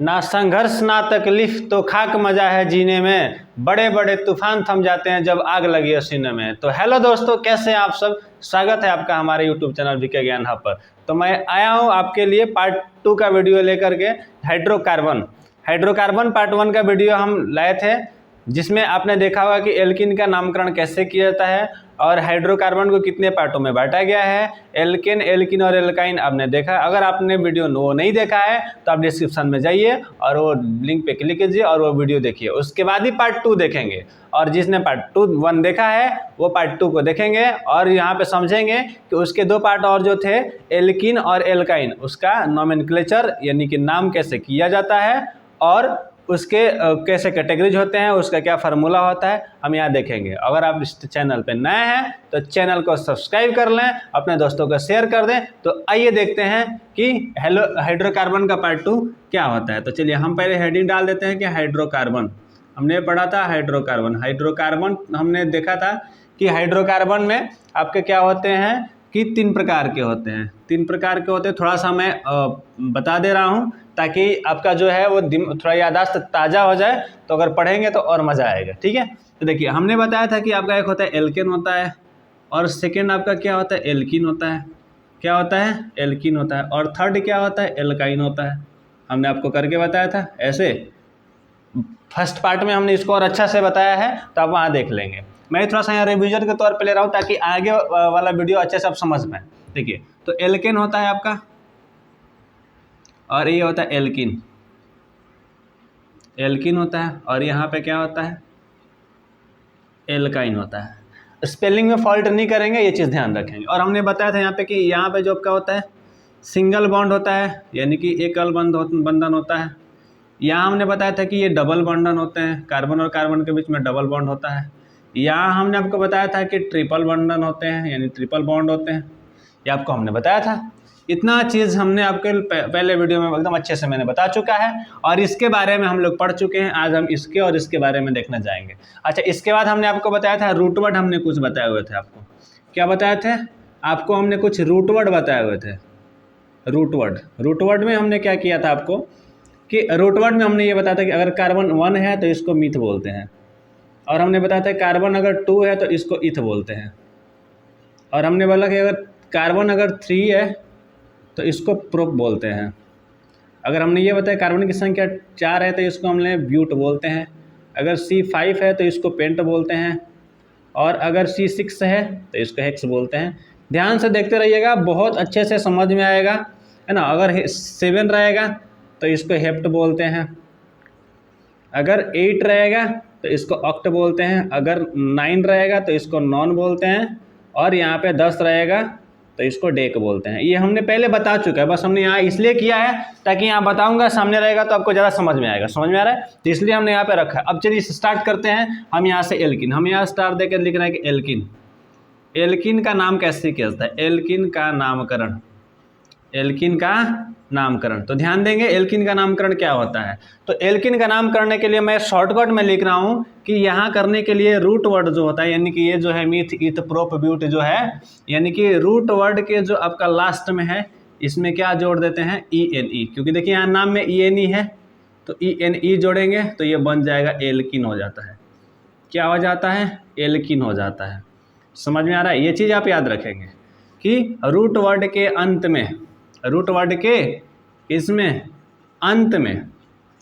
ना संघर्ष ना तकलीफ तो खाक मजा है जीने में, बड़े बड़े तूफान थम जाते हैं जब आग लगी है सीने में। तो हेलो दोस्तों, कैसे हैं आप सब। स्वागत है आपका हमारे यूट्यूब चैनल वीके ज्ञान हब पर। तो मैं आया हूं आपके लिए पार्ट 2 का वीडियो लेकर के। हाइड्रोकार्बन पार्ट 1 का वीडियो हम लाए थे, जिसमें आपने देखा होगा कि एल्किन का नामकरण कैसे किया जाता है और हाइड्रोकार्बन को कितने पार्टों में बांटा गया है। एल्किन और एल्काइन आपने देखा। अगर आपने वीडियो वो नहीं देखा है तो आप डिस्क्रिप्शन में जाइए और वो लिंक पे क्लिक कीजिए और वो वीडियो देखिए। उसके बाद ही पार्ट 2 देखेंगे, और जिसने पार्ट 1 देखा है वो पार्ट 2 को देखेंगे और यहाँ पे समझेंगे कि उसके 2 पार्ट और जो थे, एल्किन और एल्काइन, उसका नोमेनक्लेचर यानी कि नाम कैसे किया जाता है और उसके कैसे कैटेगरीज होते हैं, उसका क्या फार्मूला होता है, हम यहाँ देखेंगे। अगर आप इस चैनल पे नए हैं तो चैनल को सब्सक्राइब कर लें, अपने दोस्तों को शेयर कर दें। तो आइए देखते हैं कि हाइड्रोकार्बन का पार्ट 2 क्या होता है। तो चलिए हम पहले हेडिंग डाल देते हैं कि हाइड्रोकार्बन। हमने पढ़ा था हाइड्रोकार्बन हमने देखा था कि हाइड्रोकार्बन में आपके क्या होते हैं कि 3 प्रकार के होते हैं। 3 प्रकार के होते हैं, थोड़ा सा मैं बता दे रहा हूँ ताकि आपका जो है वो थोड़ा याददाश्त ताज़ा हो जाए, तो अगर पढ़ेंगे तो और मज़ा आएगा। ठीक है, तो देखिए हमने बताया था कि आपका एक होता है एल्केन होता है, और सेकेंड आपका क्या होता है, एल्किन होता है। क्या होता है, एल्किन होता है। और थर्ड क्या होता है, एल्काइन होता है। हमने आपको करके बताया था ऐसे। फर्स्ट पार्ट में हमने इसको और अच्छा से बताया है, तो आप वहाँ देख लेंगे। मैं थोड़ा सा यहाँ रिविजन के तौर पे ले रहा हूँ ताकि आगे वाला वीडियो अच्छे से आप समझ पाएँ। देखिए, तो एल्केन होता है आपका, और ये होता है एल्किन होता है, और यहाँ पे क्या होता है, एल्काइन होता है। स्पेलिंग में फॉल्ट नहीं करेंगे, ये चीज़ ध्यान रखेंगे। और हमने बताया था यहाँ पे कि यहाँ पे जो आपका होता है सिंगल बॉन्ड होता है, यानी कि एकल बंधन होता है। यहाँ हमने बताया था कि ये डबल बंधन होते हैं, कार्बन और कार्बन के बीच में डबल बॉन्ड होता है। यहाँ हमने आपको बताया था कि ट्रिपल बंधन होते हैं, यानी ट्रिपल बॉन्ड होते हैं। ये आपको हमने बताया था। इतना चीज़ हमने आपके पहले वीडियो में एकदम अच्छे से मैंने बता चुका है, और इसके बारे में हम लोग पढ़ चुके हैं। आज हम इसके और इसके बारे में देखने जाएंगे। अच्छा, इसके बाद हमने आपको बताया था रूट वर्ड, हमने कुछ बताए हुए थे आपको। क्या बताए थे आपको, हमने कुछ रूट वर्ड बताए हुए थे। रूट वर्ड में हमने क्या किया था आपको कि रूट वर्ड में हमने ये बताया था कि अगर कार्बन 1 है तो इसको मीथ बोलते हैं, और हमने बताया था कार्बन अगर 2 है तो इसको इथ बोलते हैं, और हमने बोला कि अगर कार्बन अगर 3 है तो इसको प्रोप बोलते हैं। अगर हमने ये बताया कार्बन की संख्या 4 है तो इसको हमने ब्यूट बोलते हैं। अगर C5 है तो इसको पेंट बोलते हैं, और अगर C6 है तो इसको हेक्स बोलते हैं। ध्यान से देखते रहिएगा, बहुत अच्छे से समझ में आएगा, है ना। अगर 7 रहेगा तो इसको हेप्ट बोलते हैं, अगर 8 रहेगा तो इसको ऑक्ट बोलते हैं, अगर 9 रहेगा तो इसको नॉन बोलते हैं, और यहाँ पे 10 रहेगा तो इसको डेक बोलते हैं। ये हमने पहले बता चुका है, बस हमने यहाँ इसलिए किया है ताकि यहाँ बताऊंगा सामने रहेगा तो आपको ज़्यादा समझ में आएगा। समझ में आ रहा है, तो इसलिए हमने यहाँ पे रखा है। अब चलिए स्टार्ट करते हैं। हम यहाँ से एल्किन, हम यहाँ स्टार देकर लिख रहे हैं कि एल्किन का नाम कैसे किया जाता है, एल्किन का नामकरण। तो ध्यान देंगे एल्किन का नामकरण क्या होता है। तो एल्किन का नाम करने के लिए मैं शॉर्टकट में लिख रहा हूँ कि यहाँ करने के लिए रूट वर्ड जो होता है, यानी कि ये जो है मीथ इथ प्रोप ब्यूट जो है, यानी कि रूट वर्ड के जो आपका लास्ट में है, इसमें क्या जोड़ देते हैं, ENE। क्योंकि देखिए यहाँ नाम में ENE है, तो ENE जोड़ेंगे तो ये बन जाएगा एल्किन हो जाता है। क्या हो जाता है, एल्किन हो जाता है। समझ में आ रहा है, ये चीज़ आप याद रखेंगे कि रूट वर्ड के अंत में, रूट वर्ड के इसमें अंत में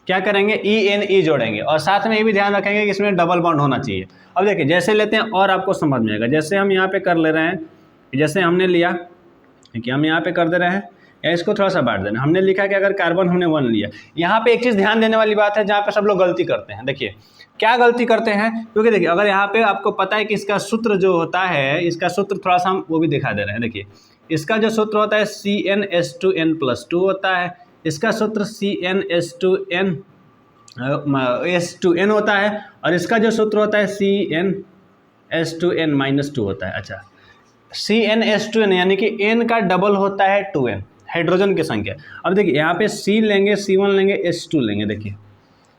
क्या करेंगे, ENE जोड़ेंगे, और साथ में ये भी ध्यान रखेंगे कि इसमें डबल बॉन्ड होना चाहिए। अब देखिए जैसे लेते हैं और आपको समझ में आएगा। जैसे हम यहाँ पे कर ले रहे हैं, जैसे हमने लिया कि हम यहाँ पे कर दे रहे हैं, या इसको थोड़ा सा बांट देना। हमने लिखा कि अगर कार्बन हमने 1 लिया, यहाँ पे एक चीज़ ध्यान देने वाली बात है जहाँ पे सब लोग गलती करते हैं। देखिए क्या गलती करते हैं, क्योंकि देखिए अगर यहाँ पे आपको पता है कि इसका सूत्र जो होता है, इसका सूत्र थोड़ा सा हम वो भी दिखा दे रहे हैं। देखिए इसका जो सूत्र होता है CnH2n+2 होता है, इसका सूत्र CnS2n होता है, और इसका जो सूत्र होता है CnH2n-2 होता है। अच्छा, CnH2n यानी कि n का डबल होता है 2n, हाइड्रोजन की संख्या। अब देखिए यहाँ पे C लेंगे, C1 लेंगे, H2 लेंगे। देखिए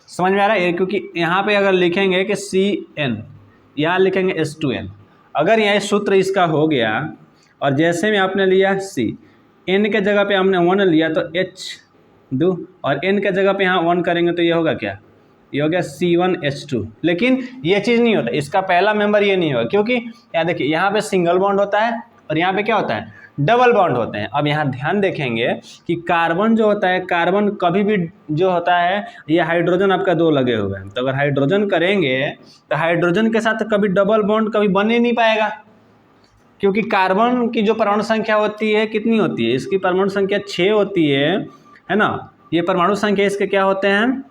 समझ में आ रहा है, क्योंकि यहाँ पे अगर लिखेंगे कि Cn, यहाँ लिखेंगे H2n, अगर यह सूत्र इसका हो गया, और जैसे में आपने लिया C, n के जगह पे हमने 1 लिया तो H 2, और N के जगह पे यहाँ 1 करेंगे तो ये होगा क्या, ये हो गया C1H2। लेकिन ये चीज़ नहीं होता, इसका पहला मेंबर ये नहीं होगा, क्योंकि यहाँ देखिए यहाँ पे सिंगल बॉन्ड होता है और यहाँ पे क्या होता है, डबल बॉन्ड होते हैं। अब यहाँ ध्यान देखेंगे कि कार्बन जो होता है, कार्बन कभी भी जो होता है, ये हाइड्रोजन आपका 2 लगे हुए हैं, तो अगर हाइड्रोजन करेंगे तो हाइड्रोजन के साथ कभी डबल बॉन्ड कभी बन ही नहीं पाएगा, क्योंकि कार्बन की जो परमाणु संख्या होती है कितनी होती है, इसकी परमाणु संख्या 6 होती है ना। ये परमाणु संख्या इसके क्या होते हैं,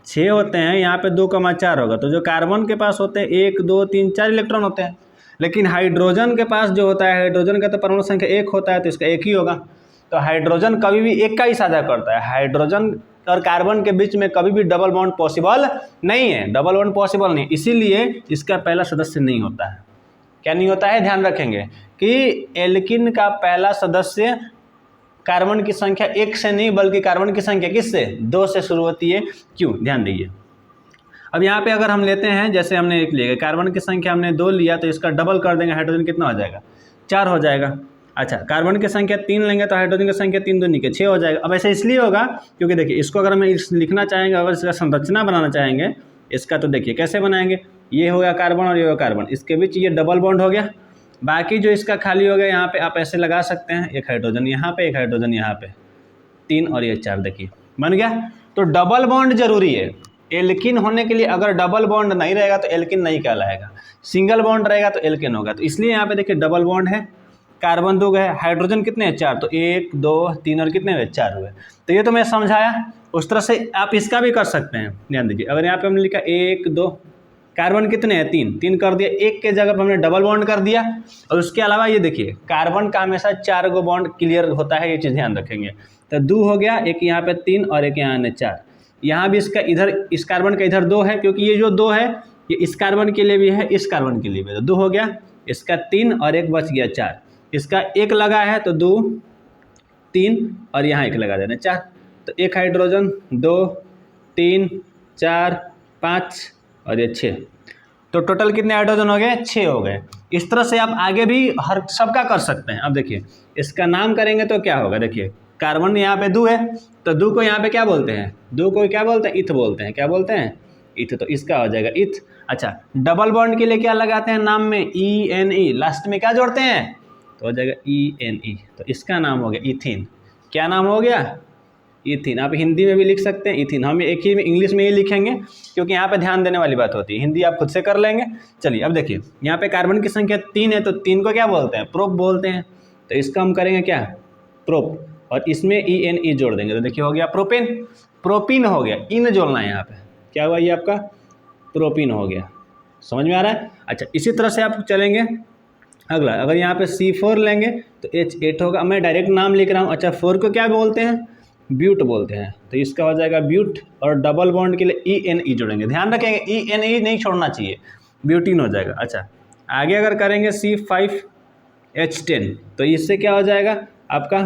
6 होते हैं। यहाँ पे 2,4 होगा, तो जो कार्बन के पास होते हैं 1 2 3 4 इलेक्ट्रॉन होते हैं, लेकिन हाइड्रोजन के पास जो होता है, हाइड्रोजन का तो परमाणु संख्या 1 होता है, तो इसका 1 ही होगा। तो हाइड्रोजन कभी भी 1 का ही साझा करता है, हाइड्रोजन और कार्बन के बीच में कभी भी डबल बॉन्ड पॉसिबल नहीं है, डबल बॉन्ड पॉसिबल नहीं, इसीलिए इसका पहला सदस्य नहीं होता है। क्या नहीं होता है, ध्यान रखेंगे कि एल्किन का पहला सदस्य कार्बन की संख्या 1 से नहीं, बल्कि कार्बन की संख्या किससे, 2 से शुरू होती है। क्यों, ध्यान दीजिए। अब यहाँ पे अगर हम लेते हैं, जैसे हमने 1 लिया, कार्बन की संख्या हमने 2 लिया, तो इसका डबल कर देंगे, हाइड्रोजन कितना हो जाएगा, 4 हो जाएगा। अच्छा, कार्बन की संख्या 3 लेंगे तो हाइड्रोजन की संख्या 3 दूनी के 6 हो जाएगा। अब ऐसा इसलिए होगा क्योंकि देखिए, इसको अगर हम लिखना चाहेंगे, अगर इसका संरचना बनाना चाहेंगे इसका, तो देखिए कैसे बनाएंगे, ये हो गया कार्बन और ये हो गया कार्बन, इसके बीच ये डबल बॉन्ड हो गया, बाकी जो इसका खाली हो गया यहाँ पे आप ऐसे लगा सकते हैं, एक हाइड्रोजन यहाँ पे, एक हाइड्रोजन यहाँ पे, 3 और ये 4, देखिए बन गया। तो डबल बॉन्ड जरूरी है एल्किन होने के लिए, अगर डबल बॉन्ड नहीं रहेगा तो एल्किन नहीं कहलाएगा, सिंगल बॉन्ड रहेगा तो एल्किन होगा। तो इसलिए यहाँ पे देखिए डबल बॉन्ड है, कार्बन 2 गए, हाइड्रोजन कितने हैं, 4, तो 1 2 3 और कितने हुए, 4 हुए। तो ये तो मैं समझाया, उस तरह से आप इसका भी कर सकते हैं। ध्यान दीजिए, अगर यहाँ पे हमने लिखा 1 2, कार्बन कितने हैं, 3 कर दिया, 1 के जगह पर हमने डबल बॉन्ड कर दिया। और उसके अलावा ये देखिए, कार्बन का हमेशा 4 गो बॉन्ड क्लियर होता है, ये चीज़ ध्यान रखेंगे। तो 2 हो गया, एक यहाँ पे 3 और एक यहाँ 4, यहाँ भी इसका इधर, इस कार्बन का इधर 2 है, क्योंकि ये जो 2 है ये इस कार्बन के लिए भी है, इस कार्बन के लिए भी, तो 2 हो गया, इसका 3 और एक बच गया 4, इसका 1 लगा है तो 2 3 और यहाँ 1 लगा देना 4, तो 1 हाइड्रोजन, 2 3 4 5 और ये 6, तो टोटल कितने हाइड्रोजन हो गए, 6 हो गए। इस तरह से आप आगे भी हर सबका कर सकते हैं। अब देखिए, इसका नाम करेंगे तो क्या होगा, देखिए कार्बन यहाँ पे 2 है, तो 2 को यहाँ पे क्या बोलते हैं, 2 को क्या बोलते हैं, इथ बोलते हैं, क्या बोलते हैं, इथ, तो इसका हो जाएगा इथ। अच्छा, डबल बॉन्ड के लिए क्या लगाते हैं नाम में, ENE, लास्ट में क्या जोड़ते हैं, तो हो जाएगा ENE, तो इसका नाम हो गया इथिन। क्या नाम हो गया, इथिन। आप हिंदी में भी लिख सकते हैं इथिन, हम एक ही में इंग्लिश में ही लिखेंगे क्योंकि यहाँ पे ध्यान देने वाली बात होती है, हिंदी आप खुद से कर लेंगे। चलिए अब देखिए, यहाँ पे कार्बन की संख्या 3 है, तो 3 को क्या बोलते हैं, प्रोप बोलते हैं, तो इसका हम करेंगे क्या, प्रोप, और इसमें ENE जोड़ देंगे, तो देखिए हो गया प्रोपेन, प्रोपीन हो गया, इन जोड़ना है यहाँ पे, क्या हुआ ये आपका प्रोपीन हो गया। समझ में आ रहा है। अच्छा, इसी तरह से आप चलेंगे अगला, अगर यहाँ पे C4 लेंगे तो H8 होगा। मैं डायरेक्ट नाम लिख रहा हूँ। अच्छा, 4 को क्या बोलते हैं, ब्यूट बोलते हैं, तो इसका हो जाएगा ब्यूट, और डबल बॉन्ड के लिए ENE जोड़ेंगे, ध्यान रखेंगे ENE नहीं छोड़ना चाहिए, ब्यूटीन हो जाएगा। अच्छा, आगे अगर करेंगे C5H10, तो इससे क्या हो जाएगा आपका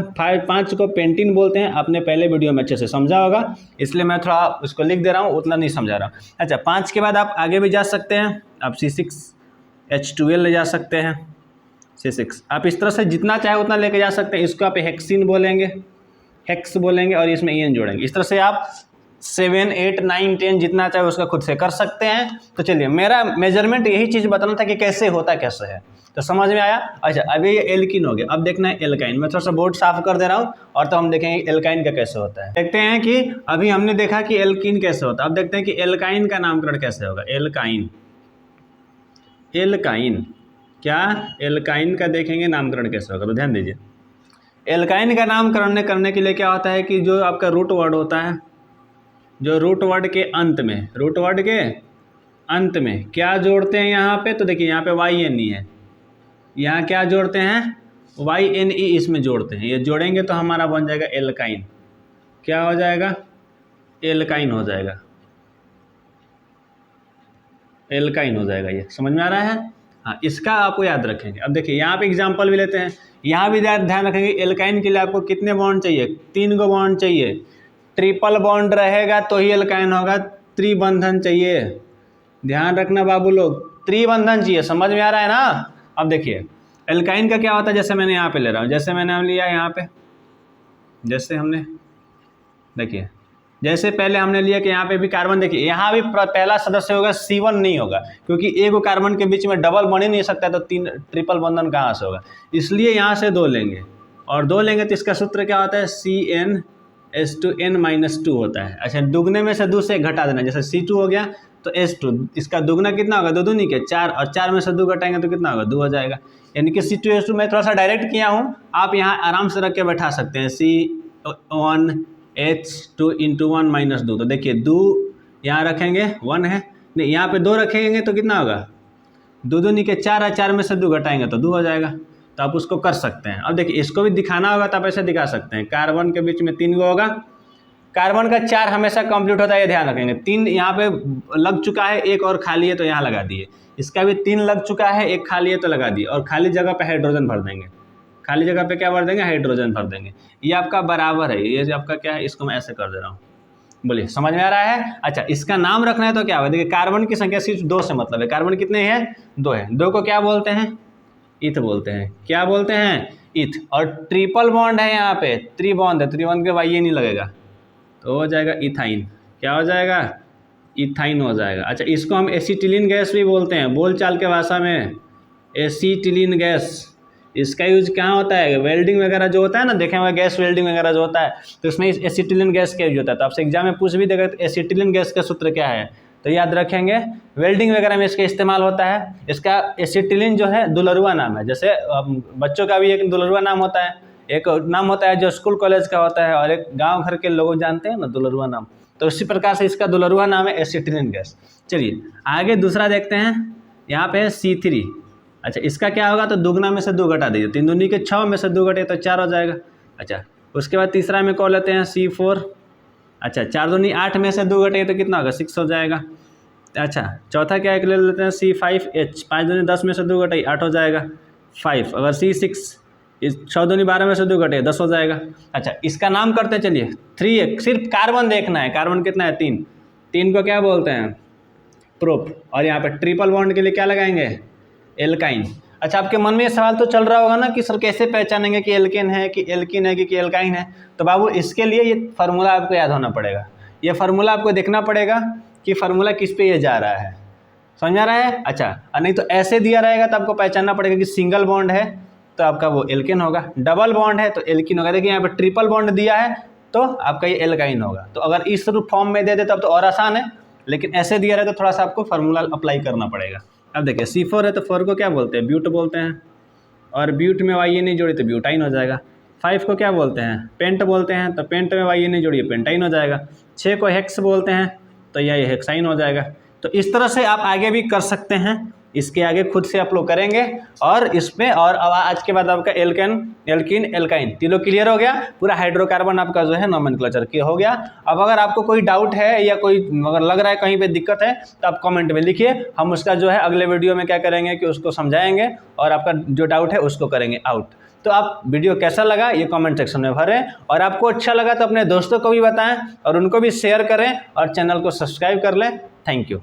5 को पेंटीन बोलते हैं, आपने पहले वीडियो में अच्छे से समझा होगा, इसलिए मैं थोड़ा उसको लिख दे रहा हूँ, उतना नहीं समझा रहा हूँ। अच्छा, 5 के बाद आप आगे भी जा सकते हैं, आप C6H12 ले जा सकते हैं, C6 आप इस तरह से जितना चाहे उतना लेके जा सकते हैं। इसको आप हेक्सिन बोलेंगे, हेक्स बोलेंगे, और इसमें EN जोड़ेंगे। इस तरह से आप 7 8 9 10 जितना चाहे उसका खुद से कर सकते हैं। तो चलिए, मेरा मेजरमेंट यही चीज़ बताना था कि कैसे होता कैसे है, तो समझ में आया। अच्छा, अभी ये एल्किन हो गया, अब देखना है एल्काइन। मैं थोड़ा सा बोर्ड साफ कर दे रहा हूँ, और तो हम देखेंगे एल्काइन का कैसे होता है। देखते हैं कि अभी हमने देखा कि एल्किन कैसे होता है, अब देखते हैं कि एल्काइन का नामकरण कैसे होगा। एल्काइन, एल्काइन क्या, एल्काइन का देखेंगे नामकरण कैसे होगा, तो ध्यान दीजिए। एल्काइन का नामकरण करने के लिए क्या होता है कि जो आपका रूट वर्ड होता है, जो रूट वर्ड के अंत में, रूट वर्ड के अंत में क्या जोड़ते हैं यहाँ पे, तो देखिए यहाँ पे YNE है, यहाँ क्या जोड़ते हैं, YNE इसमें जोड़ते हैं, ये जोड़ेंगे तो हमारा बन जाएगा एल्काइन। क्या हो जाएगा, एल्काइन हो जाएगा, एल्काइन हो जाएगा। ये समझ में आ रहा है। हाँ, इसका आपको याद रखेंगे। अब देखिए, यहाँ पे एग्जांपल भी लेते हैं, यहाँ भी ध्यान रखेंगे एल्काइन के लिए आपको कितने बॉन्ड चाहिए, 3 गो बॉन्ड चाहिए। ट्रिपल बॉन्ड रहेगा तो ही एल्काइन होगा, त्रिबंधन चाहिए, ध्यान रखना बाबू लोग, त्रिबंधन चाहिए। समझ में आ रहा है ना। अब देखिए, एल्काइन का क्या होता है, जैसे मैंने यहाँ पे ले रहा हूँ, जैसे मैंने हम लिया यहाँ पे, जैसे हमने देखिए जैसे पहले हमने लिया कि यहाँ पे भी कार्बन, देखिए यहाँ भी पहला सदस्य होगा C1 नहीं होगा, क्योंकि एक कार्बन के बीच में डबल बन ही नहीं सकता, तो 3 ट्रिपल बंधन कहाँ से होगा, इसलिए यहाँ से 2 लेंगे और 2 लेंगे तो इसका सूत्र क्या होता है CnH2n-2 होता है। अच्छा दुगने में से 2 से घटा देना, जैसे C2 हो गया तो H2, इसका दुगना कितना होगा 2 दूनी के 4, और 4 में से 2 घटाएंगे तो कितना होगा 2 हो जाएगा। यानी कि C2H2 मैं थोड़ा सा डायरेक्ट किया हूँ, आप यहाँ आराम से रख के बैठा सकते हैं C1H2 × 1 - 2, तो देखिए 2 यहाँ रखेंगे 1 है, नहीं यहाँ पे 2 रखेंगे तो कितना होगा 2 दूनी के 4 है, 4 में से 2 घटाएंगे तो 2 हो जाएगा। तो आप उसको कर सकते हैं। अब देखिए इसको भी दिखाना होगा तो आप ऐसे दिखा सकते हैं, कार्बन के बीच में 3 गो होगा, कार्बन का 4 हमेशा कंप्लीट होता है, ये ध्यान रखेंगे। 3 यहाँ पे लग चुका है, 1 और खाली है तो यहाँ लगा दिए, इसका भी 3 लग चुका है, 1 खाली है तो लगा दिए, और खाली जगह पे हाइड्रोजन भर देंगे, खाली जगह पे क्या भर देंगे हाइड्रोजन भर देंगे। ये आपका बराबर है, ये आपका क्या है, इसको मैं ऐसे कर दे रहा हूँ, बोलिए समझ में आ रहा है। अच्छा इसका नाम रखना है तो क्या होगा, देखिए कार्बन की संख्या सिर्फ 2 से मतलब है, कार्बन कितने हैं 2 है, 2 को क्या बोलते हैं इथ बोलते हैं, क्या बोलते हैं इथ। और ट्रिपल बॉन्ड है यहाँ पे, त्रिबॉन्ड है, त्रिबॉन्ड के वाई नहीं लगेगा तो हो जाएगा इथाइन, क्या हो जाएगा इथाइन हो जाएगा। अच्छा इसको हम एसिटिलीन गैस भी बोलते हैं, बोलचाल के भाषा में एसिटिलीन गैस। इसका यूज कहाँ होता है, वेल्डिंग वगैरह जो होता है ना, देखें हुआ गैस वेल्डिंग वगैरह जो होता है तो इसमें एसिटिलीन गैस का यूज होता है। तो आपसे एग्जाम में पूछ भी देगा तो एसिटिलीन गैस का सूत्र क्या है, तो याद रखेंगे वेल्डिंग वगैरह में इसका इस्तेमाल होता है। इसका एसिटिलीन जो है दुलरुआ नाम है, जैसे बच्चों का भी एक दुलरुआ नाम होता है, एक नाम होता है जो स्कूल कॉलेज का होता है, और एक गांव घर के लोग जानते हैं ना दुलरुआ नाम, तो इसी प्रकार से इसका दुलरुआ नाम है एसिटिलीन गैस। चलिए आगे दूसरा देखते हैं, यहाँ पे है C3। अच्छा इसका क्या होगा, तो दुगना में से 2 घटा दीजिए, 3 दूनी के 6 में से 2 घटे तो 4 हो जाएगा। अच्छा उसके बाद तीसरा में कॉल लेते हैं C4। अच्छा 4 दूनी 8 में से 2 घटे तो कितना होगा 6 हो जाएगा। अच्छा चौथा क्या ले लेते हैं C5H, 5 दूनी 10 में से 2 घटे 8 हो जाएगा 5। अगर C6, 6 दूनी 12 में से 2 घटे 10 हो जाएगा। अच्छा इसका नाम करते हैं, चलिए 3, सिर्फ कार्बन देखना है, कार्बन कितना है 3, 3 को क्या बोलते हैं प्रोप, और यहाँ पे ट्रिपल बॉन्ड के लिए क्या लगाएंगे एल्काइन। अच्छा आपके मन में ये सवाल तो चल रहा होगा ना कि सर कैसे पहचानेंगे कि एल्केन है कि एल्किन है कि एल्काइन है, तो बाबू इसके लिए ये फार्मूला आपको याद होना पड़ेगा, ये फार्मूला आपको देखना पड़ेगा कि फार्मूला किस पे ये जा रहा है, समझ आ रहा है। अच्छा नहीं तो ऐसे दिया रहेगा तो आपको पहचानना पड़ेगा कि सिंगल बॉन्ड है तो आपका वो एल्केन होगा, डबल बॉन्ड है तो एल्किन होगा। देखिए यहाँ पे ट्रिपल बॉन्ड दिया है तो आपका ये एल्काइन होगा। तो अगर इस फॉर्म में दे दे तब तो और आसान है, लेकिन ऐसे दिया रहे तो थोड़ा सा आपको फार्मूला अप्लाई करना पड़ेगा। अब देखिए C4 है तो 4 को क्या बोलते हैं ब्यूट बोलते हैं, और ब्यूट में वाई नहीं जोड़ी तो ब्यूटाइन हो जाएगा। 5 को क्या बोलते हैं पेंट बोलते हैं, तो पेंट में वाई नहीं जोड़िए पेंटाइन हो जाएगा। 6 को हेक्स बोलते हैं तो यह हेक्साइन हो जाएगा। तो इस तरह से आप आगे भी कर सकते हैं, इसके आगे खुद से आप लोग करेंगे, और इसमें और अब आज के बाद आपका एल्केन एल्किन एल्काइन तीनों क्लियर हो गया, पूरा हाइड्रोकार्बन आपका जो है नोमेनक्लेचर की हो गया। अब अगर आपको कोई डाउट है या कोई अगर लग रहा है कहीं पे दिक्कत है तो आप कमेंट में लिखिए, हम उसका जो है अगले वीडियो में क्या करेंगे कि उसको समझाएंगे और आपका जो डाउट है उसको करेंगे आउट। तो आप वीडियो कैसा लगा ये कमेंट सेक्शन में भरें, और आपको अच्छा लगा तो अपने दोस्तों को भी बताएं और उनको भी शेयर करें और चैनल को सब्सक्राइब कर लें। Thank you.